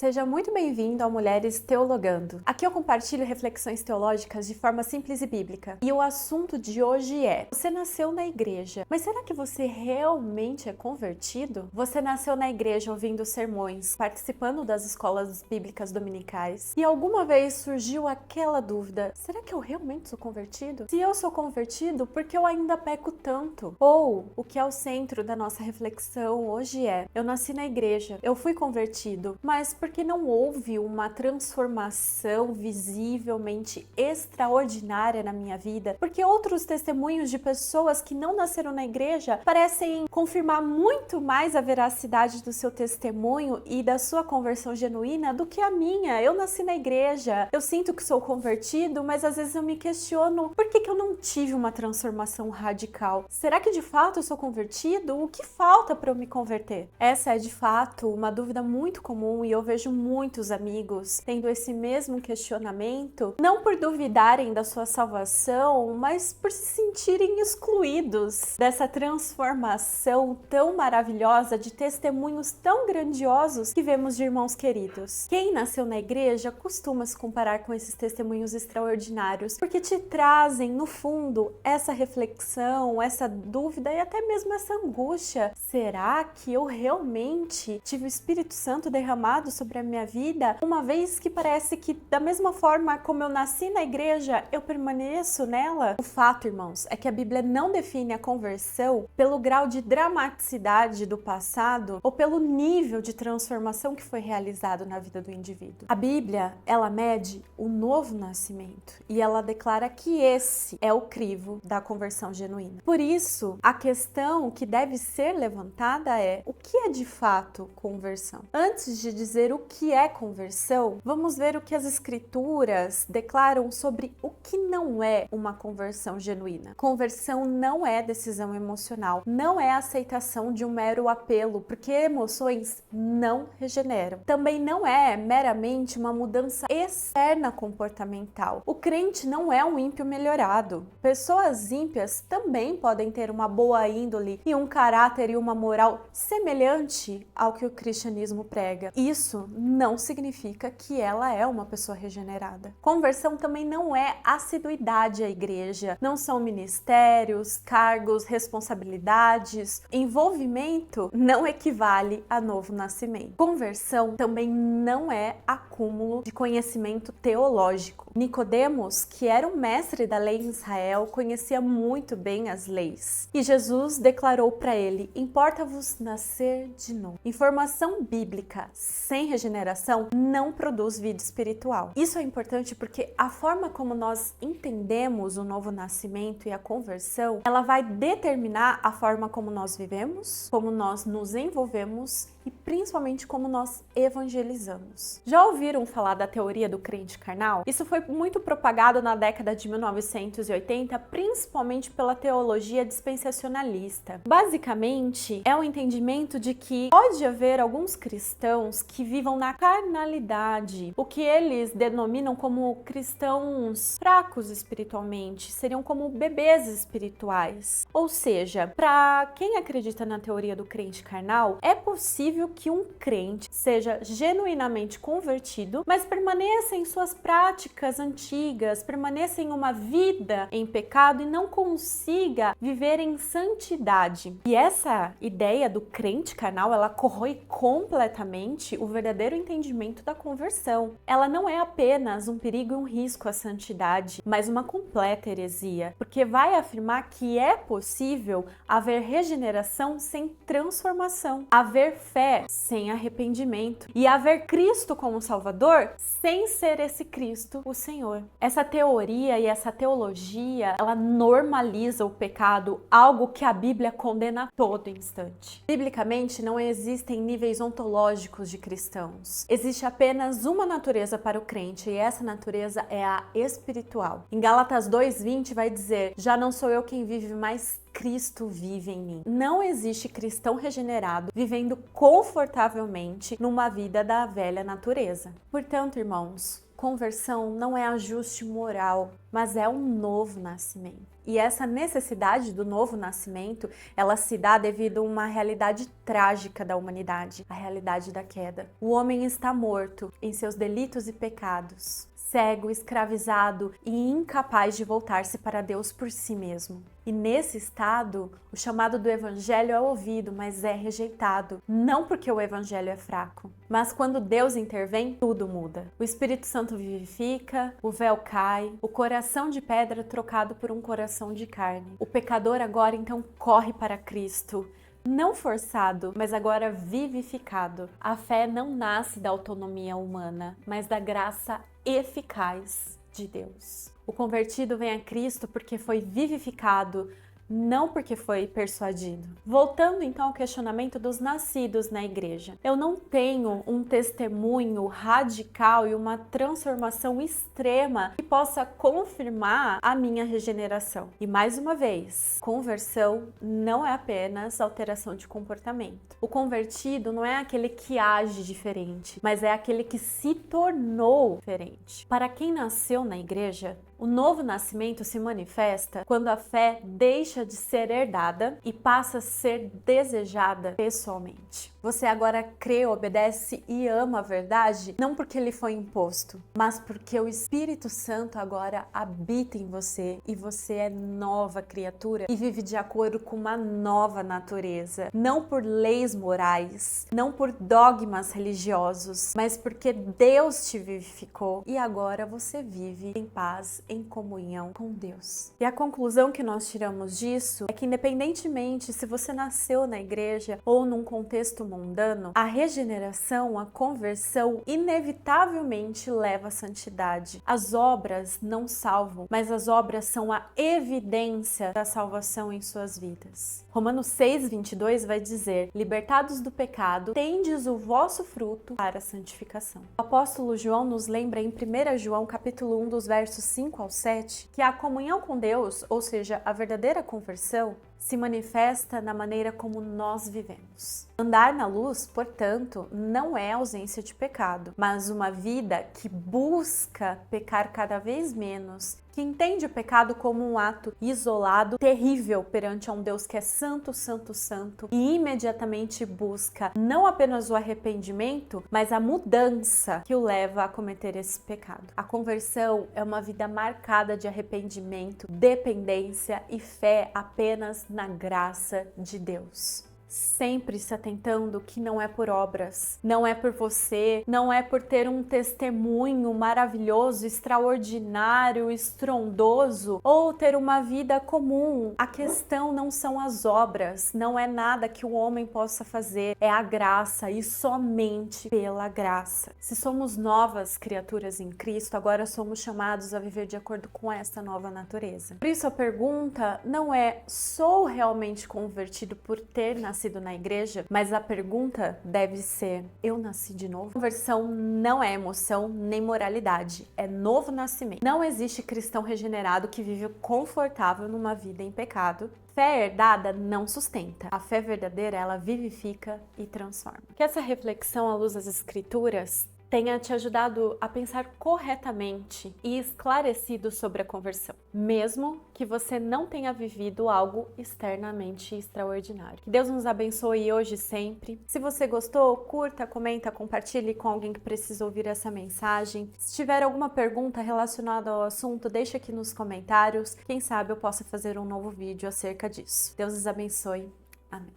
Seja muito bem-vindo ao Mulheres Teologando. Aqui eu compartilho reflexões teológicas de forma simples e bíblica. E o assunto de hoje é: você nasceu na igreja, mas será que você realmente é convertido? Você nasceu na igreja ouvindo sermões, participando das escolas bíblicas dominicais, e alguma vez surgiu aquela dúvida: será que eu realmente sou convertido? Se eu sou convertido, por que eu ainda peco tanto? Ou, o que é o centro da nossa reflexão hoje é: eu nasci na igreja, eu fui convertido, mas porque não houve uma transformação visivelmente extraordinária na minha vida, porque outros testemunhos de pessoas que não nasceram na igreja parecem confirmar muito mais a veracidade do seu testemunho e da sua conversão genuína do que a minha. Eu nasci na igreja, eu sinto que sou convertido, mas às vezes eu me questiono: por que eu não tive uma transformação radical? Será que de fato eu sou convertido? O que falta para eu me converter? Essa é de fato uma dúvida muito comum e eu vejo muitos amigos tendo esse mesmo questionamento, não por duvidarem da sua salvação, mas por se sentirem excluídos dessa transformação tão maravilhosa, de testemunhos tão grandiosos que vemos de irmãos queridos. Quem nasceu na igreja costuma se comparar com esses testemunhos extraordinários, porque te trazem, no fundo, essa reflexão, essa dúvida e até mesmo essa angústia. Será que eu realmente tive o Espírito Santo derramado sobre a minha vida, uma vez que parece que da mesma forma como eu nasci na igreja, eu permaneço nela? O fato, irmãos, é que a Bíblia não define a conversão pelo grau de dramaticidade do passado ou pelo nível de transformação que foi realizado na vida do indivíduo. A Bíblia, ela mede o novo nascimento e ela declara que esse é o crivo da conversão genuína. Por isso, a questão que deve ser levantada é: o que é de fato conversão? Antes de dizer o que é conversão, vamos ver o que as escrituras declaram sobre o que não é uma conversão genuína. Conversão não é decisão emocional, não é aceitação de um mero apelo, porque emoções não regeneram. Também não é meramente uma mudança externa comportamental. O crente não é um ímpio melhorado. Pessoas ímpias também podem ter uma boa índole e um caráter e uma moral semelhante ao que o cristianismo prega. Isso não significa que ela é uma pessoa regenerada. Conversão também não é assiduidade à igreja, não são ministérios, cargos, responsabilidades. Envolvimento não equivale a novo nascimento. Conversão também não é acúmulo de conhecimento teológico. Nicodemos, que era um mestre da lei em Israel, conhecia muito bem as leis. E Jesus declarou para ele: importa-vos nascer de novo. Informação bíblica sem regeneração não produz vida espiritual. Isso é importante porque a forma como nós entendemos o novo nascimento e a conversão, ela vai determinar a forma como nós vivemos, como nós nos envolvemos e principalmente como nós evangelizamos. Já ouviram falar da teoria do crente carnal? Isso foi muito propagado na década de 1980, principalmente pela teologia dispensacionalista. Basicamente, é o entendimento de que pode haver alguns cristãos que vivam na carnalidade, o que eles denominam como cristãos fracos espiritualmente, seriam como bebês espirituais. Ou seja, para quem acredita na teoria do crente carnal, é possível que um crente seja genuinamente convertido, mas permaneça em suas práticas antigas, permaneça em uma vida em pecado e não consiga viver em santidade. E essa ideia do crente carnal, ela corrói completamente o verdadeiro entendimento da conversão. Ela não é apenas um perigo e um risco à santidade, mas uma completa heresia, porque vai afirmar que é possível haver regeneração sem transformação, haver fé sem arrependimento e haver Cristo como Salvador sem ser esse Cristo o Senhor. Essa teoria e essa teologia, ela normaliza o pecado, algo que a Bíblia condena a todo instante. Biblicamente, não existem níveis ontológicos de cristãos. Existe apenas uma natureza para o crente e essa natureza é a espiritual. Em Gálatas 2:20 vai dizer: já não sou eu quem vive, mas Cristo vive em mim. Não existe cristão regenerado vivendo confortavelmente numa vida da velha natureza. Portanto, irmãos, conversão não é ajuste moral, mas é um novo nascimento. E essa necessidade do novo nascimento, ela se dá devido a uma realidade trágica da humanidade, a realidade da queda. O homem está morto em seus delitos e pecados, cego, escravizado e incapaz de voltar-se para Deus por si mesmo. E nesse estado, o chamado do evangelho é ouvido, mas é rejeitado. Não porque o evangelho é fraco, mas quando Deus intervém, tudo muda. O Espírito Santo vivifica, o véu cai, o coração de pedra trocado por um coração de carne. O pecador agora então corre para Cristo. Não forçado, mas agora vivificado. A fé não nasce da autonomia humana, mas da graça eficaz de Deus. O convertido vem a Cristo porque foi vivificado, não porque foi persuadido. Voltando então ao questionamento dos nascidos na igreja. Eu não tenho um testemunho radical e uma transformação extrema que possa confirmar a minha regeneração. E mais uma vez, conversão não é apenas alteração de comportamento. O convertido não é aquele que age diferente, mas é aquele que se tornou diferente. Para quem nasceu na igreja, o novo nascimento se manifesta quando a fé deixa de ser herdada e passa a ser desejada pessoalmente. Você agora crê, obedece e ama a verdade, não porque ele foi imposto, mas porque o Espírito Santo agora habita em você e você é nova criatura e vive de acordo com uma nova natureza. Não por leis morais, não por dogmas religiosos, mas porque Deus te vivificou e agora você vive em paz, em comunhão com Deus. E a conclusão que nós tiramos disso é que independentemente se você nasceu na igreja ou num contexto mundano, a regeneração, a conversão inevitavelmente leva à santidade. As obras não salvam, mas as obras são a evidência da salvação em suas vidas. Romanos 6:22 vai dizer: libertados do pecado, tendes o vosso fruto para a santificação. O apóstolo João nos lembra em 1 João capítulo 1 dos versos 5 ao 7 que a comunhão com Deus, ou seja, a verdadeira conversão, se manifesta na maneira como nós vivemos. Andar na luz, portanto, não é ausência de pecado, mas uma vida que busca pecar cada vez menos, que entende o pecado como um ato isolado, terrível perante a um Deus que é santo, santo, santo, e imediatamente busca não apenas o arrependimento, mas a mudança que o leva a cometer esse pecado. A conversão é uma vida marcada de arrependimento, dependência e fé apenas na graça de Deus. Sempre se atentando que não é por obras, não é por você, não é por ter um testemunho maravilhoso, extraordinário, estrondoso ou ter uma vida comum. A questão não são as obras, não é nada que o homem possa fazer, é a graça e somente pela graça. Se somos novas criaturas em Cristo, agora somos chamados a viver de acordo com esta nova natureza. Por isso a pergunta não é: sou realmente convertido por ter nascido na igreja? Mas a pergunta deve ser: eu nasci de novo? Conversão não é emoção nem moralidade, é novo nascimento. Não existe cristão regenerado que vive confortável numa vida em pecado. Fé herdada não sustenta. A fé verdadeira, ela vivifica e transforma. Que essa reflexão à luz das Escrituras tenha te ajudado a pensar corretamente e esclarecido sobre a conversão, mesmo que você não tenha vivido algo externamente extraordinário. Que Deus nos abençoe hoje e sempre. Se você gostou, curta, comenta, compartilhe com alguém que precisa ouvir essa mensagem. Se tiver alguma pergunta relacionada ao assunto, deixa aqui nos comentários. Quem sabe eu possa fazer um novo vídeo acerca disso. Deus os abençoe. Amém.